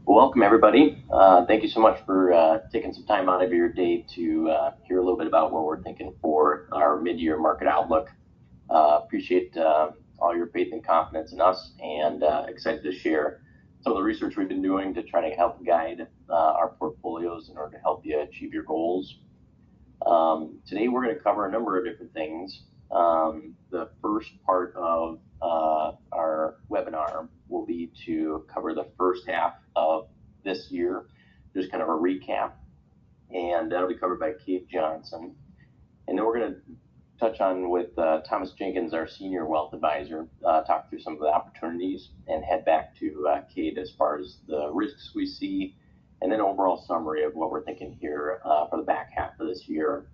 Welcome, everybody. Thank you so much for taking some time out of your day to hear a little bit about what we're thinking for our mid-year market outlook. Appreciate all your faith and confidence in us, and excited to share some of the research we've been doing to try to help guide our portfolios in order to help you achieve your goals. Today, we're going to cover a number of different things. The first part of our webinar will be to cover the first half of this year, just kind of a recap, and that'll be covered by Kate Johnson. And then we're going to touch on with Thomas Jenkins, our senior wealth advisor, talk through some of the opportunities and head back to Kate as far as the risks we see, and then overall summary of what we're thinking here for the back half of this year.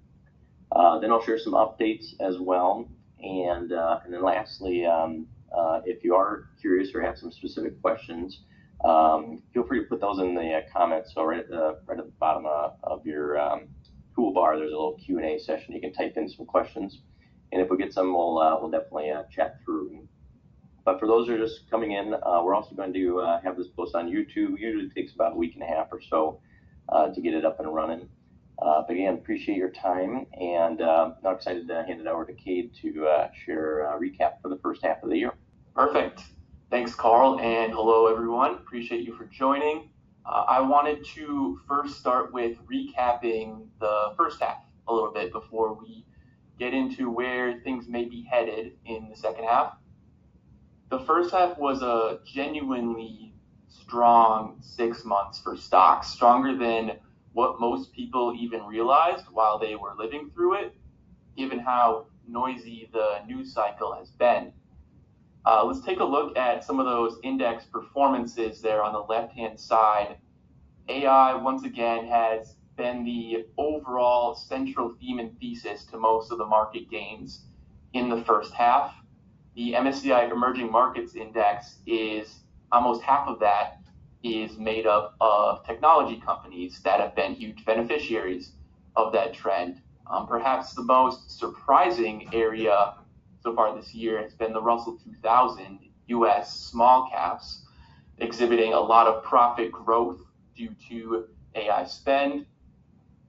Then I'll share some updates as well. And then lastly, if you are curious or have some specific questions, feel free to put those in the comments. So right at the bottom of your toolbar, there's a little Q&A session. You can type in some questions, and if we get some, we'll definitely chat through. But for those who are just coming in, we're also going to have this post on YouTube. Usually it takes about a week and a half or so to get it up and running. But again, appreciate your time, and now excited to hand it over to Cade to share a recap for the first half of the year. Perfect. Thanks, Carl, and hello, everyone. Appreciate you for joining. I wanted to first start with recapping the first half a little bit before we get into where things may be headed in the second half. The first half was a genuinely strong 6 months for stocks, stronger than what most people even realized while they were living through it, given how noisy the news cycle has been. Let's take a look at some of those index performances there on the left-hand side. AI, once again, has been the overall central theme and thesis to most of the market gains in the first half. The MSCI Emerging Markets Index is almost half of that is made up of technology companies that have been huge beneficiaries of that trend. Perhaps the most surprising area so far this year has been the Russell 2000 US small caps, exhibiting a lot of profit growth due to AI spend.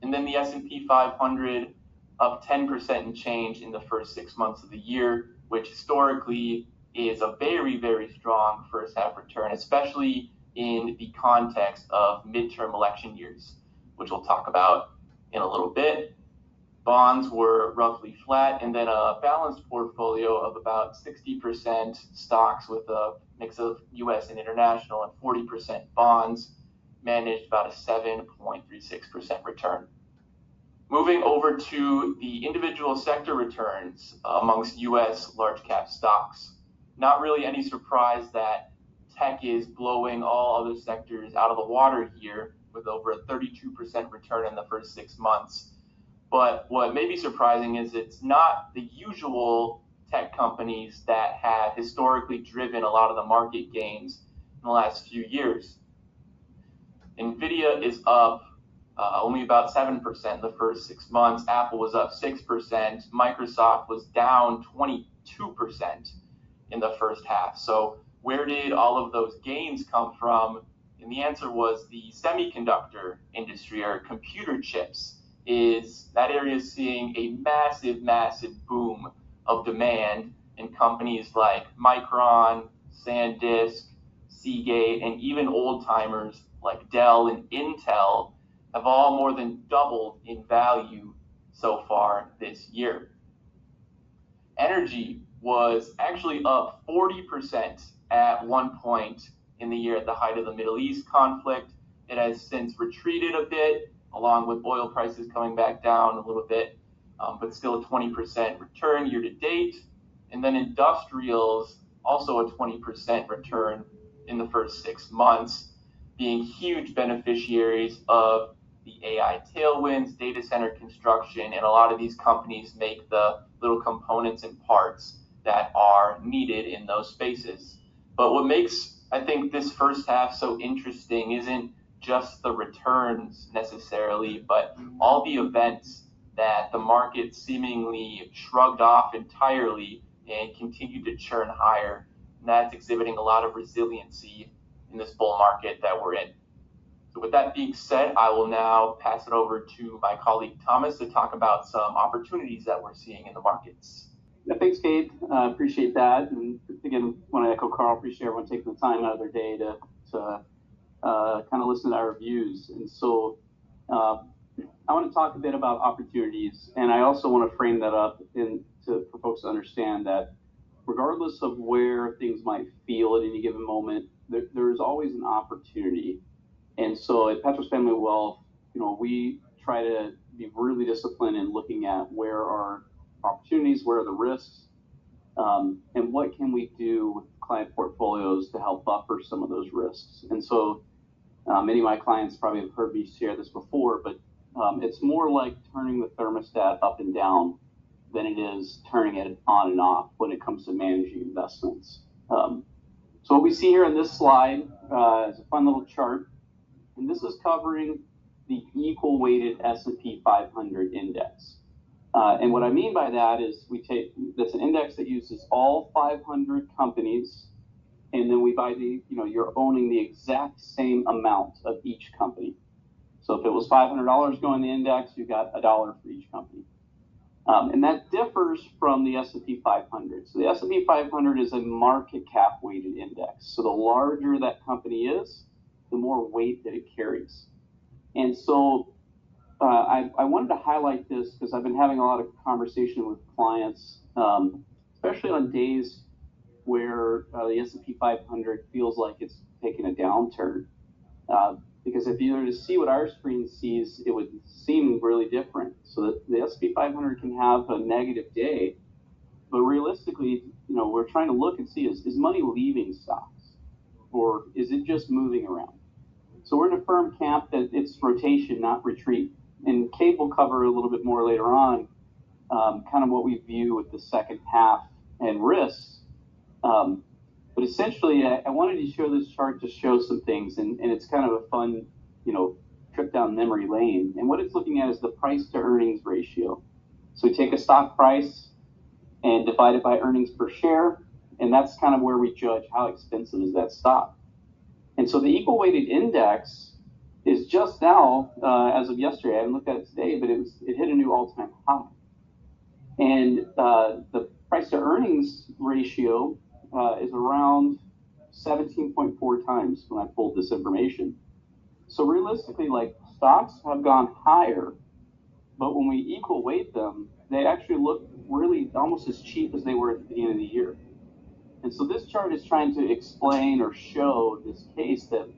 And then the S&P 500 up 10% and change in the first 6 months of the year, which historically is a very, very strong first half return, especially in the context of midterm election years, which we'll talk about in a little bit. Bonds were roughly flat, and then a balanced portfolio of about 60% stocks with a mix of US and international, and 40% bonds managed about a 7.36% return. Moving over to the individual sector returns amongst US large cap stocks. Not really any surprise that tech is blowing all other sectors out of the water here with over a 32% return in the first 6 months. But what may be surprising is it's not the usual tech companies that have historically driven a lot of the market gains in the last few years. NVIDIA is up only about 7% in the first 6 months. Apple was up 6%. Microsoft was down 22% in the first half. So where did all of those gains come from? And the answer was the semiconductor industry, or computer chips. That area is seeing a massive boom of demand, and companies like Micron, SanDisk, Seagate, and even old timers like Dell and Intel have all more than doubled in value so far this year. Energy was actually up 40% at one point in the year at the height of the Middle East conflict. It has since retreated a bit, along with oil prices coming back down a little bit, but still a 20% return year to date. And then industrials, also a 20% return in the first 6 months, being huge beneficiaries of the AI tailwinds, data center construction, and a lot of these companies make the little components and parts that are needed in those spaces. But what makes, I think, this first half so interesting isn't just the returns necessarily, but all the events that the market seemingly shrugged off entirely and continued to churn higher. And that's exhibiting a lot of resiliency in this bull market that we're in. So with that being said, I will now pass it over to my colleague Thomas to talk about some opportunities that we're seeing in the markets. Yeah, thanks, Kate. Appreciate that. And again, want to echo Carl. Appreciate everyone taking the time out of their day to kind of listen to our views. And so I want to talk a bit about opportunities, and I also want to frame that up for folks to understand that regardless of where things might feel at any given moment, there's always an opportunity. And so at Petros Family Wealth, we try to be really disciplined in looking at where are opportunities, where are the risks, and what can we do with client portfolios to help buffer some of those risks. And so many of my clients probably have heard me share this before, but it's more like turning the thermostat up and down than it is turning it on and off when it comes to managing investments. So what we see here in this slide is a fun little chart, and this is covering the equal weighted S&P 500 index. And what I mean by that is that's an index that uses all 500 companies, and then we buy you're owning the exact same amount of each company. So if it was $500 going in the index, you got $1 for each company. And that differs from the S&P 500. So the S&P 500 is a market cap weighted index. So the larger that company is, the more weight that it carries. And so I wanted to highlight this because I've been having a lot of conversation with clients, especially on days where the S&P 500 feels like it's taking a downturn. Because if you were to see what our screen sees, it would seem really different. So the S&P 500 can have a negative day, but realistically, we're trying to look and see, is money leaving stocks, or is it just moving around? So we're in a firm camp that it's rotation, not retreat. And Kate will cover a little bit more later on, kind of what we view with the second half and risks. But essentially, I wanted to show this chart to show some things, and it's kind of a fun, trip down memory lane. And what it's looking at is the price to earnings ratio. So we take a stock price and divide it by earnings per share, and that's kind of where we judge how expensive is that stock. And so the equal weighted index is just now, as of yesterday, I haven't looked at it today, but it hit a new all-time high. And the price to earnings ratio is around 17.4 times when I pulled this information. So realistically, stocks have gone higher, but when we equal weight them, they actually look really almost as cheap as they were at the beginning of the year. And so this chart is trying to explain or show this case that,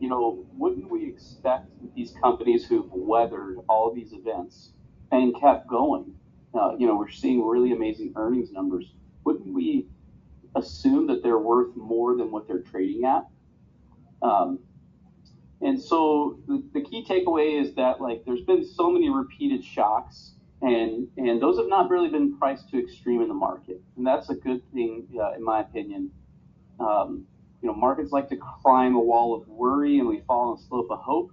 wouldn't we expect these companies who've weathered all of these events and kept going? We're seeing really amazing earnings numbers. Wouldn't we assume that they're worth more than what they're trading at? And so the key takeaway is that there's been so many repeated shocks, and those have not really been priced to extreme in the market, and that's a good thing in my opinion. Markets like to climb a wall of worry, and we fall on the slope of hope.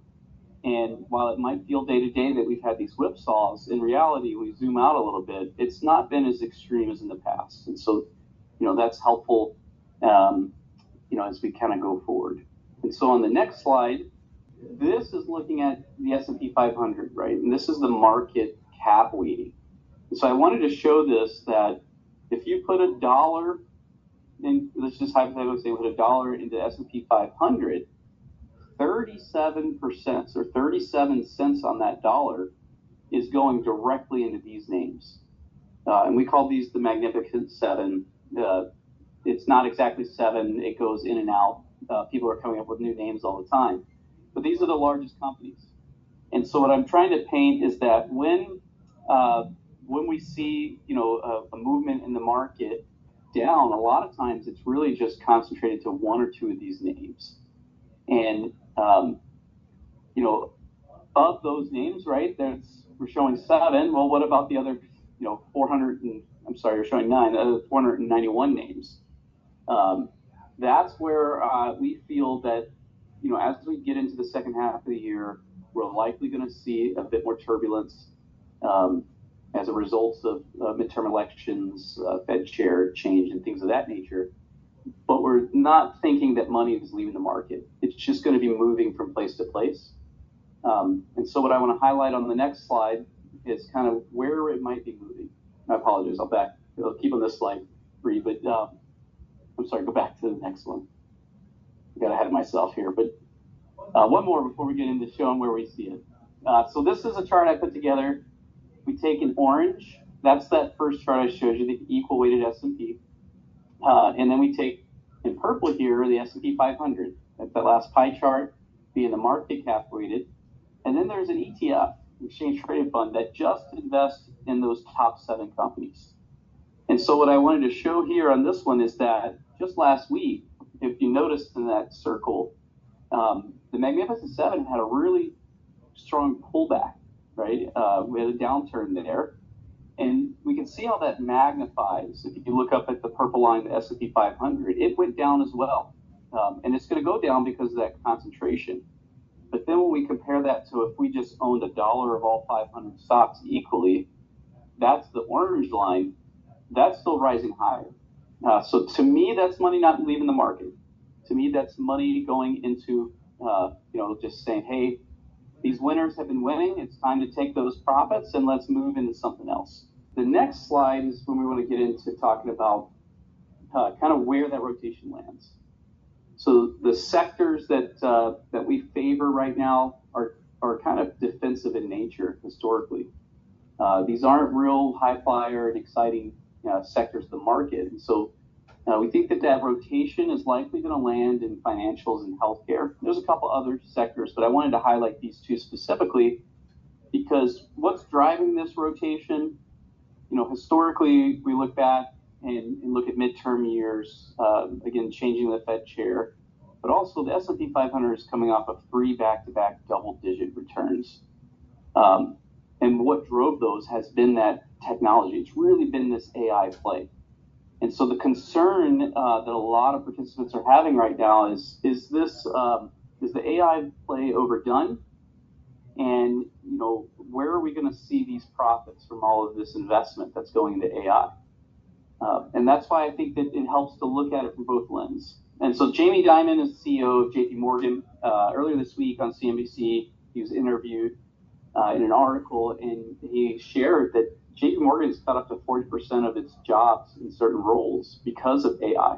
And while it might feel day to day that we've had these whipsaws, in reality, we zoom out a little bit, it's not been as extreme as in the past. And so, that's helpful, as we kind of go forward. And so on the next slide, this is looking at the S&P 500, right? And this is the market cap weighting. And so I wanted to show this, that if you put $1 in, let's just hypothetically say put $1 into S&P 500, 37%, or 37 cents on that dollar is going directly into these names. And we call these the Magnificent Seven. It's not exactly seven, it goes in and out. People are coming up with new names all the time. But these are the largest companies. And so what I'm trying to paint is that when we see a movement in the market down, a lot of times it's really just concentrated to one or two of these names. And of those names, right, we're showing 7. Well, what about the other 400 and you're showing 9, the other 491 names? That's where we feel that as we get into the second half of the year, we're likely going to see a bit more turbulence as a result of midterm elections, Fed chair change, and things of that nature. but we're not thinking that money is leaving the market. It's just going to be moving from place to place. And so what I want to highlight on the next slide is kind of where it might be moving. I apologize, I'll keep on this slide for you, but I'm sorry, go back to the next one. I got ahead of myself here, but one more before we get into showing where we see it. So this is a chart I put together. We take in orange, that's that first chart I showed you, the equal weighted S&P. And then we take in purple here, the S&P 500. That's that last pie chart being the market cap weighted. And then there's an ETF, exchange traded fund, that just invests in those top 7 companies. And so what I wanted to show here on this one is that just last week, if you noticed in that circle, the Magnificent Seven had a really strong pullback, right? We had a downturn there. And we can see how that magnifies. If you look up at the purple line, the S&P 500, it went down as well. And it's going to go down because of that concentration. But then when we compare that to if we just owned $1 of all 500 stocks equally, that's the orange line, that's still rising higher. So to me, that's money not leaving the market. To me, that's money going into, just saying, hey, these winners have been winning. It's time to take those profits and let's move into something else. The next slide is when we want to get into talking about kind of where that rotation lands. So the sectors that we favor right now are kind of defensive in nature historically. These aren't real high flyer and exciting sectors of the market. And so we think that rotation is likely going to land in financials and healthcare. There's a couple other sectors, but I wanted to highlight these two specifically because what's driving this rotation, historically we look back and look at midterm years, again, changing the Fed chair, but also the S&P 500 is coming off of 3 back-to-back double-digit returns. And what drove those has been that technology. It's really been this AI play. And so the concern that a lot of participants are having right now is the AI play overdone? And where are we going to see these profits from all of this investment that's going into AI? And that's why I think that it helps to look at it from both lenses. And so Jamie Dimon is CEO of JP Morgan. Earlier this week on CNBC, he was interviewed in an article, and he shared that JP Morgan's cut up to 40% of its jobs in certain roles because of AI.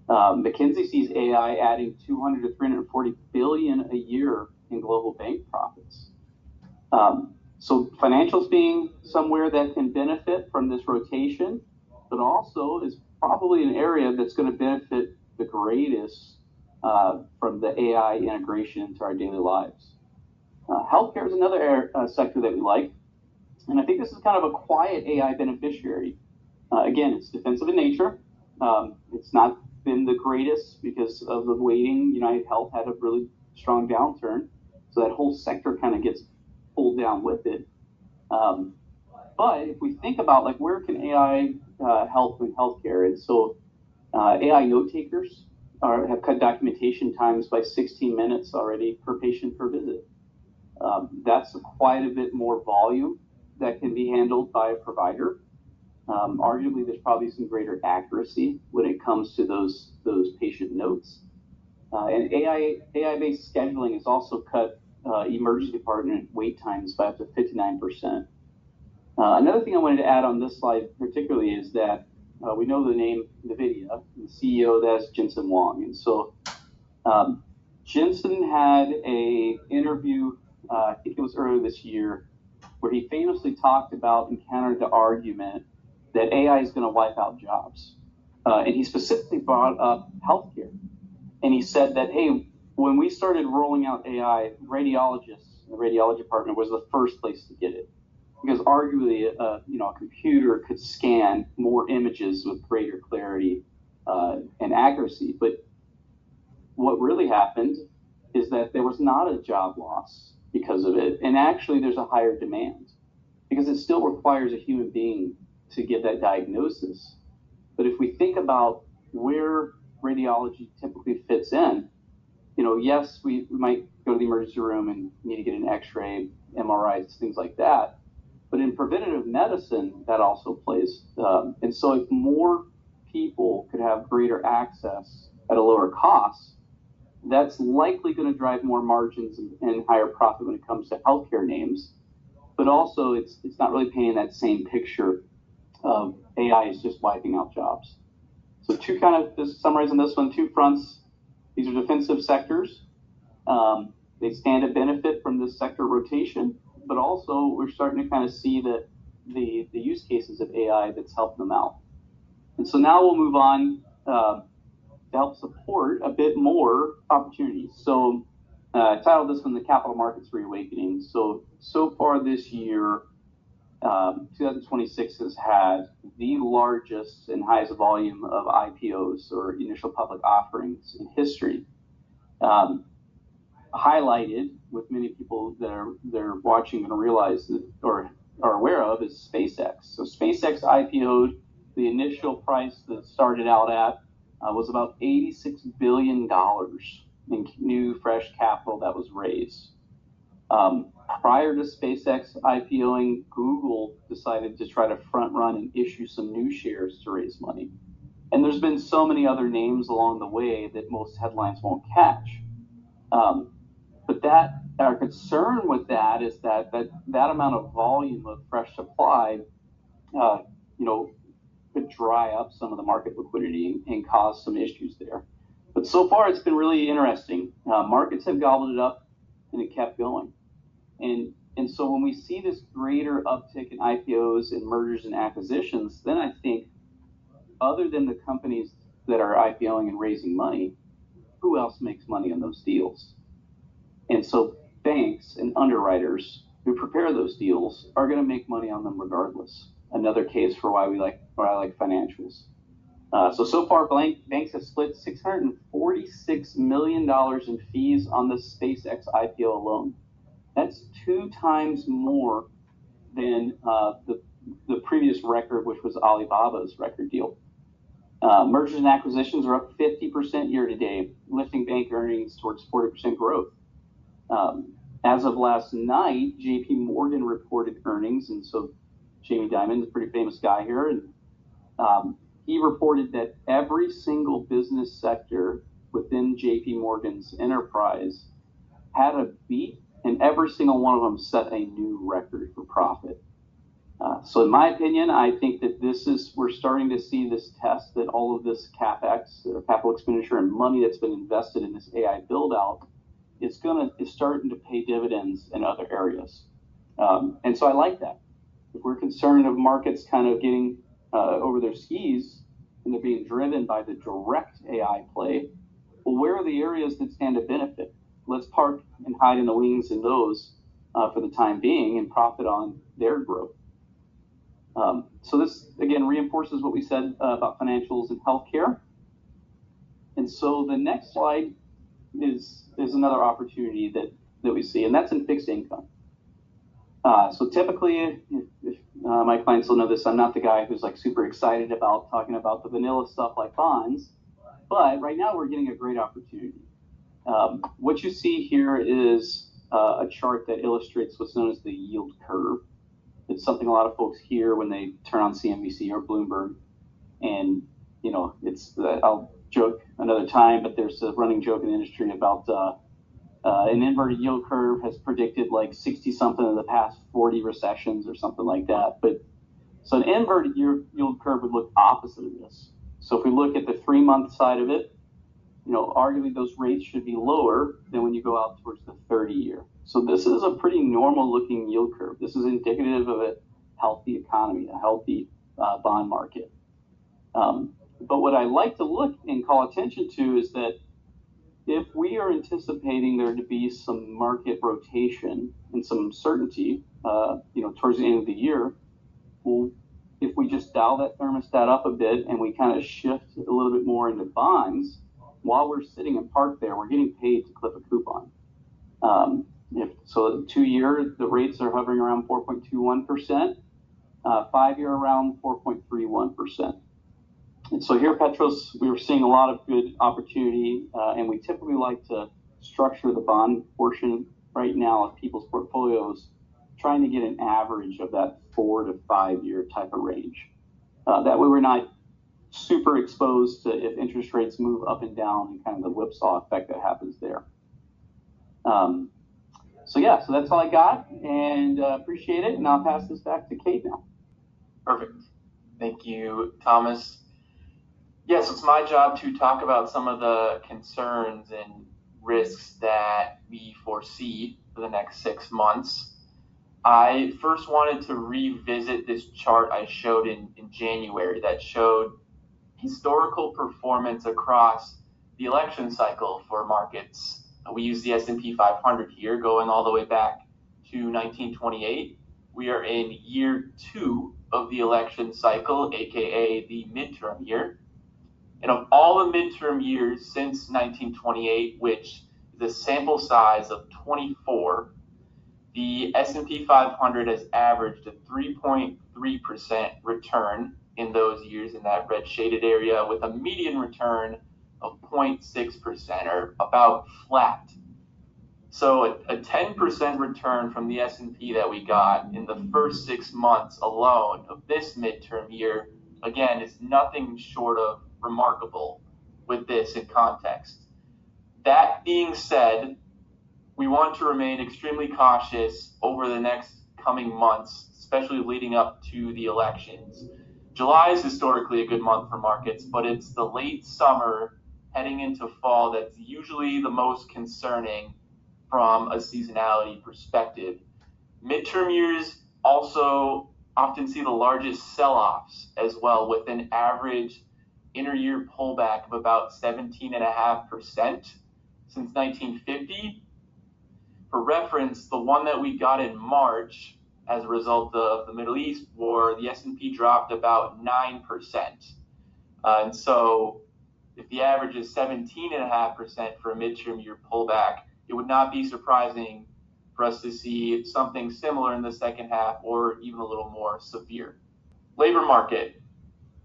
McKinsey sees AI adding 200 to 340 billion a year in global bank profits. So financials being somewhere that can benefit from this rotation, but also is probably an area that's going to benefit the greatest from the AI integration into our daily lives. Healthcare is another sector that we like. And I think this is kind of a quiet AI beneficiary. Again, it's defensive in nature. It's not been the greatest because of the weighting. United Health had a really strong downturn. So that whole sector kind of gets pulled down with it. But if we think about where can AI help in healthcare? And so AI note takers have cut documentation times by 16 minutes already per patient per visit. That's quite a bit more volume that can be handled by a provider. Arguably, there's probably some greater accuracy when it comes to those patient notes. And AI-based scheduling has also cut emergency department wait times by up to 59%. Another thing I wanted to add on this slide particularly is that we know the name NVIDIA, the CEO of that is Jensen Huang. And so Jensen had an interview, I think it was earlier this year, where he famously talked about and countered the argument that AI is going to wipe out jobs. And he specifically brought up healthcare. And he said that, hey, when we started rolling out AI, radiologists, the radiology department was the first place to get it. Because arguably, a computer could scan more images with greater clarity and accuracy. But what really happened is that there was not a job loss because of it. And actually, there's a higher demand because it still requires a human being to give that diagnosis. But if we think about where radiology typically fits in, yes, we might go to the emergency room and need to get an x-ray, MRIs, things like that. But in preventative medicine, that also plays. And so if more people could have greater access at a lower cost, that's likely going to drive more margins and higher profit when it comes to healthcare names. But also, it's not really painting that same picture of AI is just wiping out jobs. So just summarizing this one, two fronts. These are defensive sectors. They stand to benefit from this sector rotation, but also we're starting to kind of see that the use cases of AI that's helping them out. And so now we'll move on to help support a bit more opportunities. So I titled this one The Capital Markets Reawakening. So far this year, 2026 has had the largest and highest volume of IPOs, or initial public offerings, in history. Highlighted with many people that they're watching and realize that, or are aware of, is SpaceX. So SpaceX IPO'd. The initial price that started out at was about $86 billion in new fresh capital that was raised. Prior to SpaceX IPOing, Google decided to try to front run and issue some new shares to raise money. And there's been so many other names along the way that most headlines won't catch. But our concern with that is that amount of volume of fresh supply, could dry up some of the market liquidity and cause some issues there. But so far, it's been really interesting. Markets have gobbled it up, and it kept going. And so when we see this greater uptick in IPOs and mergers and acquisitions, then I think, other than the companies that are IPOing and raising money, who else makes money on those deals? And so banks and underwriters who prepare those deals are going to make money on them regardless. Another case for why I like financials. So far, banks have split $646 million in fees on the SpaceX IPO alone. That's 2 times more than the previous record, which was Alibaba's record deal. Mergers and acquisitions are up 50% year to date, lifting bank earnings towards 40% growth. As of last night, JP Morgan reported earnings, and so Jamie Dimon is a pretty famous guy here, and he reported that every single business sector within JP Morgan's enterprise had a beat, and every single one of them set a new record for profit. So in my opinion, I think that we're starting to see this test that all of this CapEx, or capital expenditure, and money that's been invested in this AI build out is starting to pay dividends in other areas. And so I like that. If we're concerned of markets kind of getting over their skis and they're being driven by the direct AI play, well, where are the areas that stand to benefit? Let's park and hide in the wings in those for the time being and profit on their growth. So this, again, reinforces what we said about financials and healthcare. And so the next slide is another opportunity that we see, and that's in fixed income. So typically, if my clients will know this, I'm not the guy who's like super excited about talking about the vanilla stuff like bonds, but right now we're getting a great opportunity. What you see here is a chart that illustrates what's known as the yield curve. It's something a lot of folks hear when they turn on CNBC or Bloomberg, and I'll joke another time, but there's a running joke in the industry about an inverted yield curve has predicted like 60 something of the past 40 recessions or something like that. But so an inverted yield curve would look opposite of this. So if we look at the 3-month side of it, arguably those rates should be lower than when you go out towards the 30-year. So this is a pretty normal looking yield curve. This is indicative of a healthy economy, a healthy bond market. But what I like to look and call attention to is that if we are anticipating there to be some market rotation and some uncertainty, towards the end of the year, well, if we just dial that thermostat up a bit and we kind of shift a little bit more into bonds, while we're sitting and parked there, we're getting paid to clip a coupon. So 2-year, the rates are hovering around 4.21%, 5-year around 4.31%. And so here at Petros, we were seeing a lot of good opportunity, and we typically like to structure the bond portion right now of people's portfolios, trying to get an average of that 4 to 5 year type of range. That way we're not super exposed to if interest rates move up and down and kind of the whipsaw effect that happens there. So that's all I got, and appreciate it. And I'll pass this back to Kate now. Perfect. Thank you, Thomas. Yes, it's my job to talk about some of the concerns and risks that we foresee for the next 6 months. I first wanted to revisit this chart I showed in January that showed historical performance across the election cycle for markets. We use the S&P 500 here, going all the way back to 1928. We are in year 2 of the election cycle, aka the midterm year. And of all the midterm years since 1928, which is a sample size of 24, the S&P 500 has averaged a 3.3% return in those years in that red shaded area, with a median return of 0.6%, or about flat. So a 10% return from the S&P that we got in the first 6 months alone of this midterm year, again, is nothing short of remarkable with this in context. That being said, we want to remain extremely cautious over the next coming months, especially leading up to the elections. July is historically a good month for markets, but it's the late summer heading into fall that's usually the most concerning from a seasonality perspective. Midterm years also often see the largest sell-offs as well, with an average inter-year pullback of about 17.5% since 1950. For reference, the one that we got in March as a result of the Middle East war, the S&P dropped about 9%. And so if the average is 17.5% for a midterm year pullback, it would not be surprising for us to see something similar in the second half, or even a little more severe. Labor market.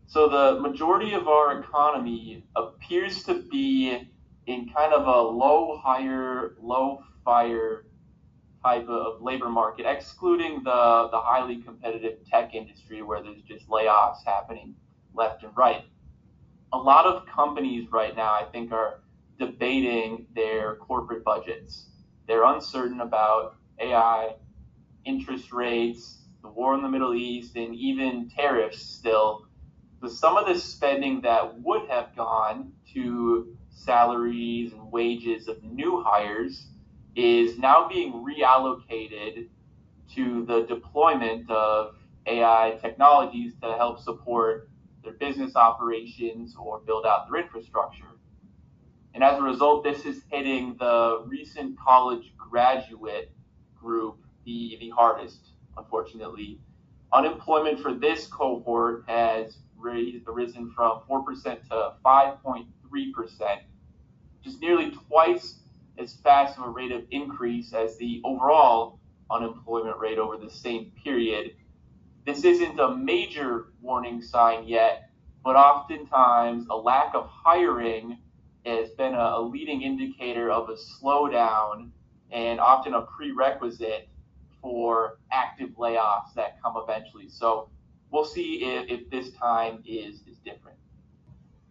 So the majority of our economy appears to be in kind of a low hire, low fire type of labor market, excluding the highly competitive tech industry where there's just layoffs happening left and right. A lot of companies right now, I think, are debating their corporate budgets. They're uncertain about AI, interest rates, the war in the Middle East, and even tariffs still. So some of the spending that would have gone to salaries and wages of new hires is now being reallocated to the deployment of AI technologies to help support their business operations or build out their infrastructure. And as a result, this is hitting the recent college graduate group the hardest, unfortunately. Unemployment for this cohort has risen from 4% to 5.3%, which is nearly twice as fast of a rate of increase as the overall unemployment rate over the same period. This isn't a major warning sign yet, but oftentimes a lack of hiring has been a leading indicator of a slowdown, and often a prerequisite for active layoffs that come eventually. So we'll see if this time is different.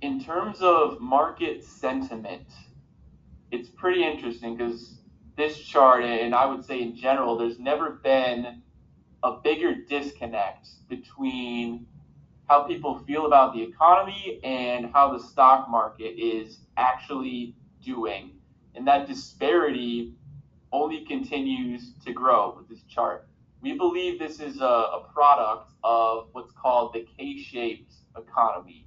In terms of market sentiment, it's pretty interesting because this chart, and I would say in general, there's never been a bigger disconnect between how people feel about the economy and how the stock market is actually doing. And that disparity only continues to grow with this chart. We believe this is a product of what's called the K-shaped economy.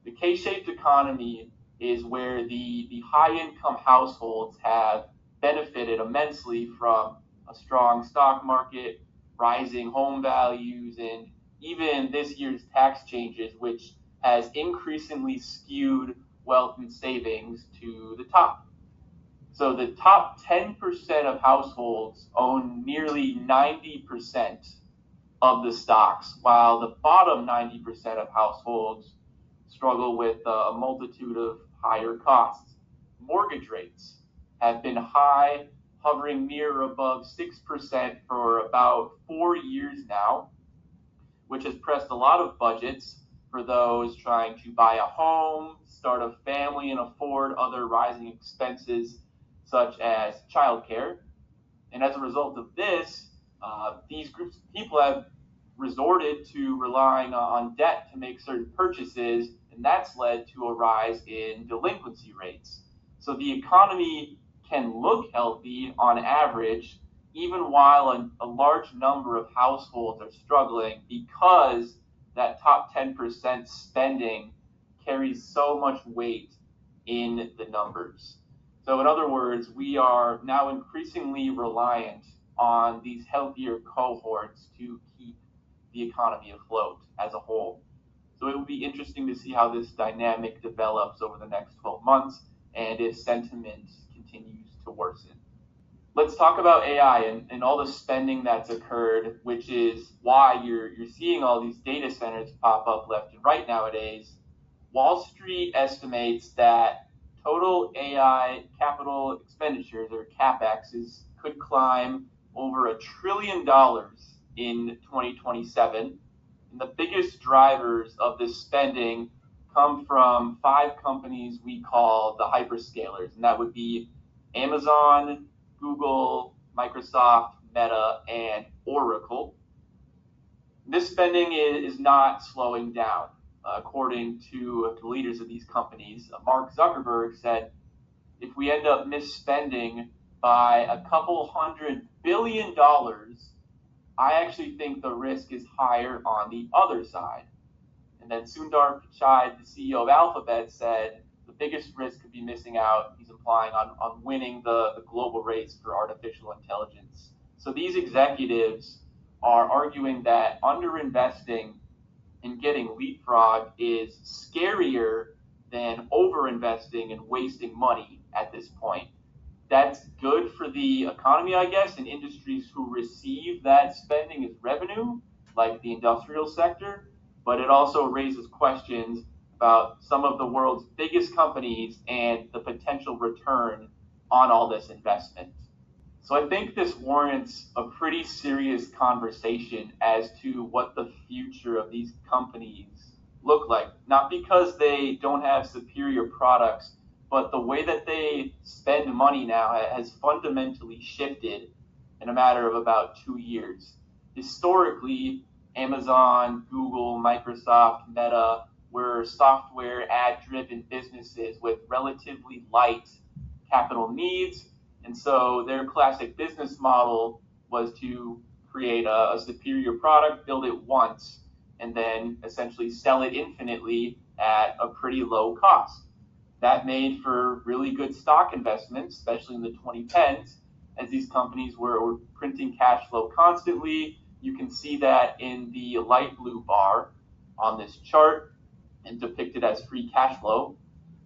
The K-shaped economy is where the high-income households have benefited immensely from a strong stock market, rising home values, and even this year's tax changes, which has increasingly skewed wealth and savings to the top. So the top 10% of households own nearly 90% of the stocks, while the bottom 90% of households struggle with a multitude of higher costs. Mortgage rates have been high, hovering near or above 6% for about 4 years now, which has pressed a lot of budgets for those trying to buy a home, start a family, and afford other rising expenses such as childcare. And as a result of this, these groups of people have resorted to relying on debt to make certain purchases, and that's led to a rise in delinquency rates. So the economy can look healthy on average, even while a large number of households are struggling because that top 10% spending carries so much weight in the numbers. So in other words, we are now increasingly reliant on these healthier cohorts to keep the economy afloat as a whole. So it will be interesting to see how this dynamic develops over the next 12 months and if sentiment continues to worsen. Let's talk about AI and all the spending that's occurred, which is why you're seeing all these data centers pop up left and right nowadays. Wall Street estimates that total AI capital expenditures, or CapEx, could climb over $1 trillion in 2027. And the biggest drivers of this spending come from 5 companies we call the hyperscalers, and that would be Amazon, Google, Microsoft, Meta, and Oracle. This spending is not slowing down. According to the leaders of these companies, Mark Zuckerberg said, if we end up misspending by a couple $100 billion, I actually think the risk is higher on the other side. And then Sundar Pichai, the CEO of Alphabet, said the biggest risk could be missing out, he's implying, on winning the global race for artificial intelligence. So these executives are arguing that underinvesting and getting leapfrogged is scarier than overinvesting and wasting money at this point. That's good for the economy, I guess, and industries who receive that spending as revenue, like the industrial sector, but it also raises questions about some of the world's biggest companies and the potential return on all this investment. So I think this warrants a pretty serious conversation as to what the future of these companies look like. Not because they don't have superior products, but the way that they spend money now has fundamentally shifted in a matter of about 2 years. Historically, Amazon, Google, Microsoft, Meta were software ad-driven businesses with relatively light capital needs. And so their classic business model was to create a superior product, build it once, and then essentially sell it infinitely at a pretty low cost. That made for really good stock investments, especially in the 2010s, as these companies were printing cash flow constantly. You can see that in the light blue bar on this chart and depicted as free cash flow.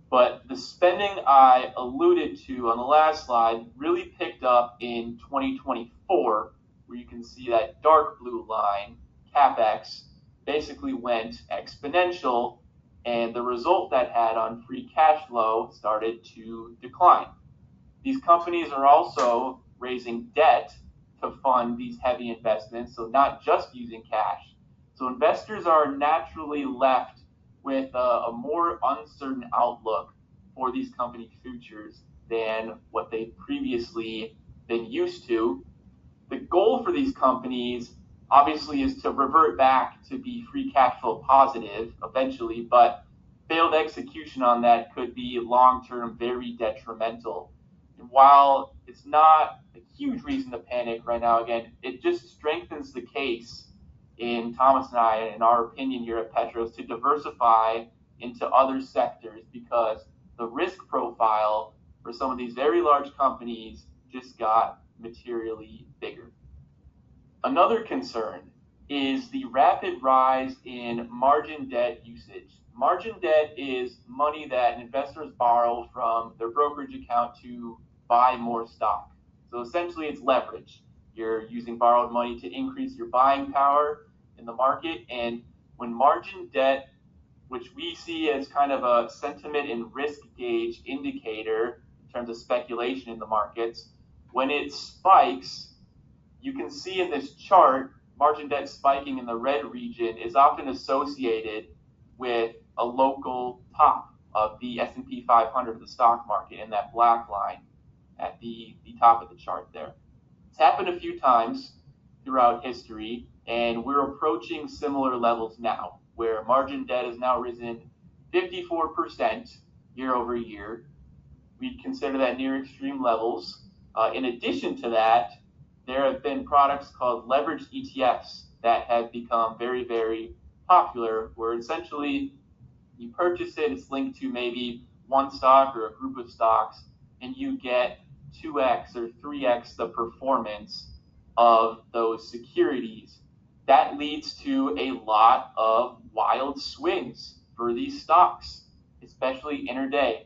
But the spending I alluded to on the last slide really picked up in 2024, where you can see that dark blue line, CapEx, basically went exponential, and the result that had on free cash flow started to decline. These companies are also raising debt to fund these heavy investments, so not just using cash. So investors are naturally left with a more uncertain outlook for these company futures than what they've previously been used to. The goal for these companies obviously is to revert back to be free cash flow positive eventually, but failed execution on that could be long-term very detrimental. And while it's not a huge reason to panic right now, again, it just strengthens the case in Thomas and I, in our opinion here at Petros, to diversify into other sectors, because the risk profile for some of these very large companies just got materially bigger. Another concern is the rapid rise in margin debt usage. Margin debt is money that investors borrow from their brokerage account to buy more stock. So essentially it's leverage. You're using borrowed money to increase your buying power in the market, and when margin debt, which we see as kind of a sentiment and risk gauge indicator in terms of speculation in the markets, when it spikes, you can see in this chart, margin debt spiking in the red region is often associated with a local top of the S&P 500, the stock market, in that black line at the top of the chart there. It's happened a few times throughout history, and we're approaching similar levels now, where margin debt has now risen 54% year over year. We'd consider that near extreme levels. In addition to that, there have been products called leveraged ETFs that have become very, very popular, where essentially you purchase it, it's linked to maybe one stock or a group of stocks, and you get 2x or 3x the performance of those securities. That leads to a lot of wild swings for these stocks, especially intraday.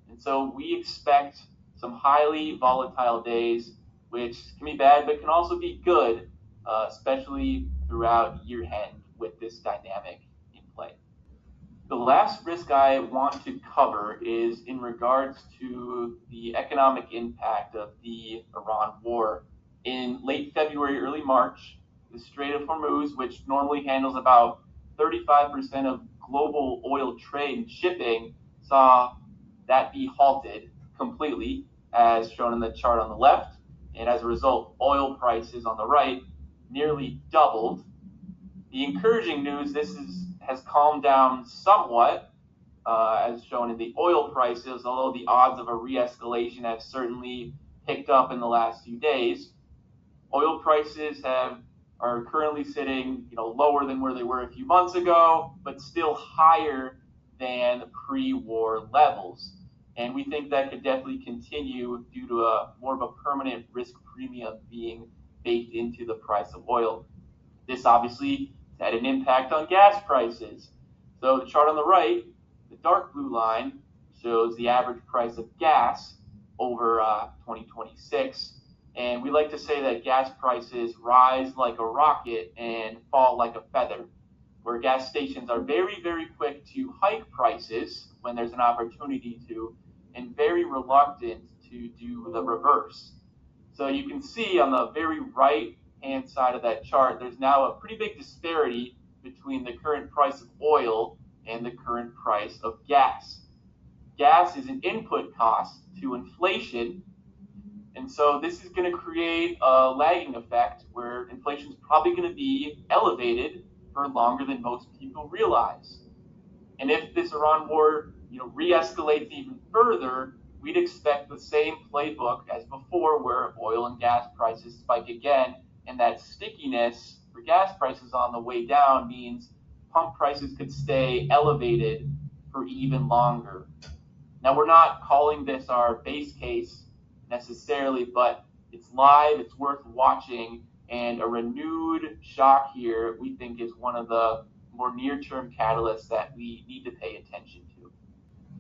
And so we expect some highly volatile days, which can be bad, but can also be good, especially throughout year end with this dynamic in play. The last risk I want to cover is in regards to the economic impact of the Iran war. In late February, early March, the Strait of Hormuz, which normally handles about 35% of global oil trade and shipping, saw that be halted completely, as shown in the chart on the left. And as a result, oil prices on the right nearly doubled. The encouraging news, has calmed down somewhat, as shown in the oil prices, although the odds of a re-escalation have certainly picked up in the last few days. Oil prices are currently sitting, lower than where they were a few months ago, but still higher than pre-war levels. And we think that could definitely continue due to more of a permanent risk premium being baked into the price of oil. This obviously had an impact on gas prices. So the chart on the right, the dark blue line, shows the average price of gas over 2026. And we like to say that gas prices rise like a rocket and fall like a feather, where gas stations are very, very quick to hike prices when there's an opportunity to, and very reluctant to do the reverse. So you can see on the very right-hand side of that chart, there's now a pretty big disparity between the current price of oil and the current price of gas. Gas is an input cost to inflation, and so this is going to create a lagging effect where inflation is probably going to be elevated for longer than most people realize. And if this Iran war, re-escalates even further, we'd expect the same playbook as before, where oil and gas prices spike again, and that stickiness for gas prices on the way down means pump prices could stay elevated for even longer. Now, we're not calling this our base case necessarily, but it's live, it's worth watching, and a renewed shock here we think is one of the more near-term catalysts that we need to pay attention to.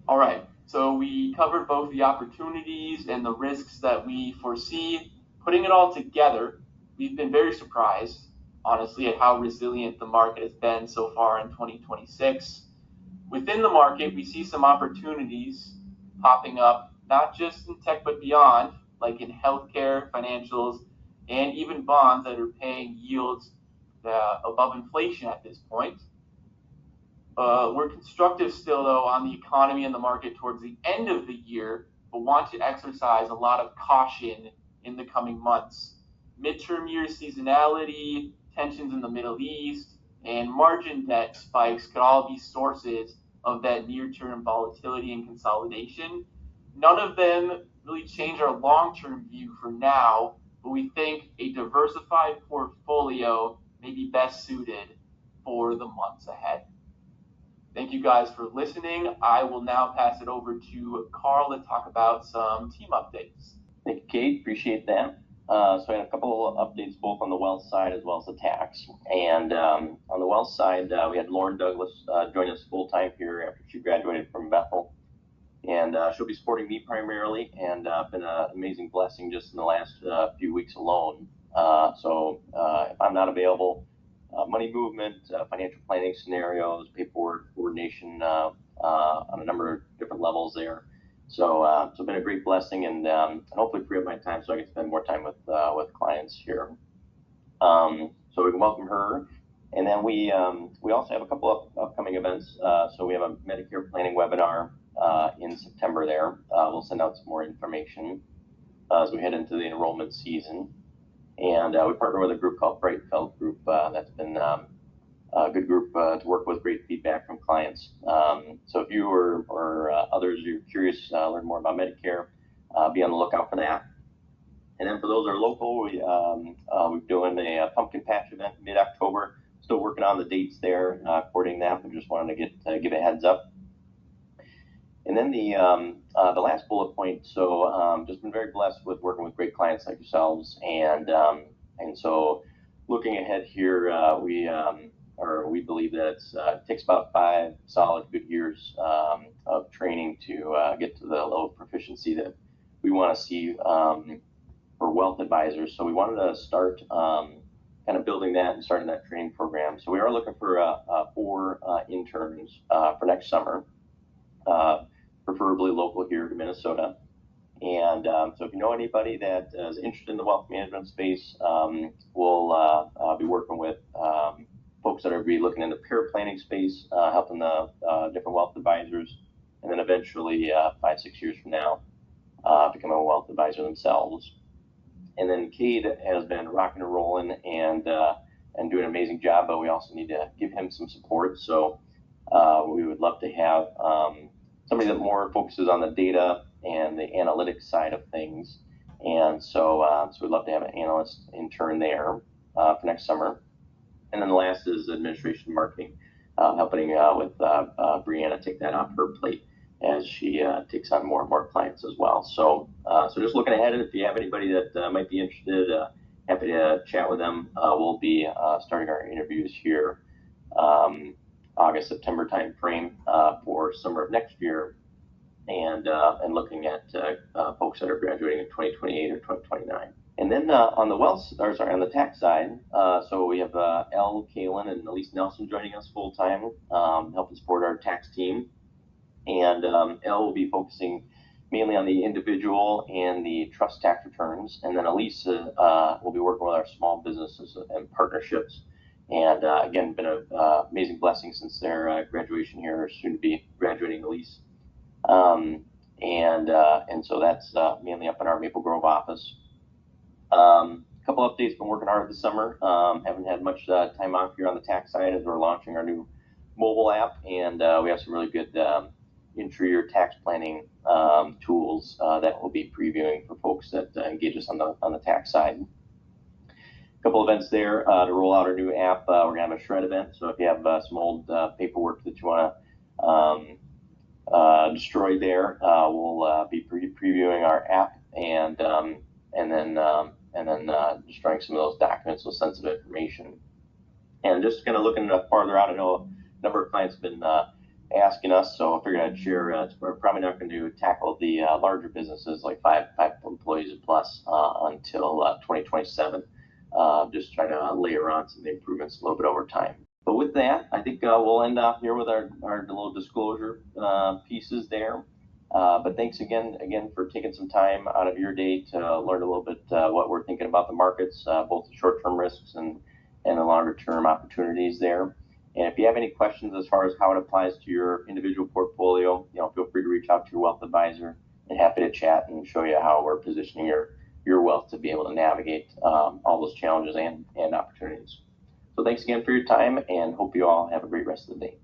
All right, so we covered both the opportunities and the risks that we foresee. Putting it all together, we've been very surprised, honestly, at how resilient the market has been so far in 2026. Within the market, we see some opportunities popping up, not just in tech, but beyond, like in healthcare, financials, and even bonds that are paying yields above inflation at this point. We're constructive still, though, on the economy and the market towards the end of the year, but want to exercise a lot of caution in the coming months. Midterm year seasonality, tensions in the Middle East, and margin debt spikes could all be sources of that near-term volatility and consolidation. None of them really change our long-term view for now, but we think a diversified portfolio may be best suited for the months ahead. Thank you guys for listening. I will now pass it over to Carl to talk about some team updates. Thank you, Kate. Appreciate that. So I had a couple of updates both on the wealth side as well as the tax. And on the wealth side, we had Lauren Douglas join us full-time here after she graduated from Bethel. And she'll be supporting me primarily, and been an amazing blessing just in the last few weeks alone. So if I'm not available, money movement, financial planning scenarios, paperwork coordination on a number of different levels there. So it's been a great blessing, and hopefully free up my time so I can spend more time with clients here. So we can welcome her. And then we also have a couple of upcoming events. So we have a Medicare planning webinar in September there. We'll send out some more information as we head into the enrollment season. And we partner with a group called Brightfeld Group. That's been a good group to work with, great feedback from clients. So if you or others are curious to learn more about Medicare, be on the lookout for that. And then for those that are local, we're doing a pumpkin patch event mid-October. Still working on the dates there, coordinating that, but just wanted to give a heads up. And then the last bullet point. So just been very blessed with working with great clients like yourselves, and so looking ahead here, we believe that it takes about 5 solid good years of training to get to the level of proficiency that we want to see for wealth advisors. So we wanted to start kind of building that and starting that training program. So we are looking for 4 interns for next summer, preferably local here to Minnesota. And so if you know anybody that is interested in the wealth management space, we'll be working with folks that are be looking in the peer planning space, helping the different wealth advisors, and then eventually 5-6 years from now, become a wealth advisor themselves. And then Cade has been rocking and rolling and doing an amazing job, but we also need to give him some support. So we would love to have somebody that more focuses on the data and the analytics side of things. And so we'd love to have an analyst intern there for next summer. And then the last is administration and marketing, helping with Brianna take that off her plate as she takes on more and more clients as well. So just looking ahead, and if you have anybody that might be interested, happy to chat with them. We'll be starting our interviews here August, September timeframe for summer of next year, and looking at folks that are graduating in 2028 or 2029. And then on the tax side, so we have Elle Kalin and Elise Nelson joining us full time, helping support our tax team. And Elle will be focusing mainly on the individual and the trust tax returns. And then Elise will be working with our small businesses and partnerships. And again, been an amazing blessing since their graduation here, soon to be graduating Elise. And so that's mainly up in our Maple Grove office. A couple updates, been working hard this summer. Haven't had much time off here on the tax side as we're launching our new mobile app, and we have some really good interior tax planning tools that we'll be previewing for folks that engage us on the tax side. A couple events there to roll out our new app. We're gonna have a shred event, so if you have some old paperwork that you want to destroy there, we'll be previewing our app and then destroying some of those documents with sensitive information. And just kind of looking farther out, I know a number of clients have been asking us, so I figured I'd share. We're probably not going to tackle the larger businesses like five employees and plus until 2027. Just trying to layer on some of the improvements a little bit over time. But with that, I think we'll end off here with our little disclosure pieces there. But thanks again for taking some time out of your day to learn a little bit what we're thinking about the markets, both the short-term risks and the longer-term opportunities there. And if you have any questions as far as how it applies to your individual portfolio, feel free to reach out to your wealth advisor, and happy to chat and show you how we're positioning your wealth to be able to navigate all those challenges and opportunities. So thanks again for your time, and hope you all have a great rest of the day.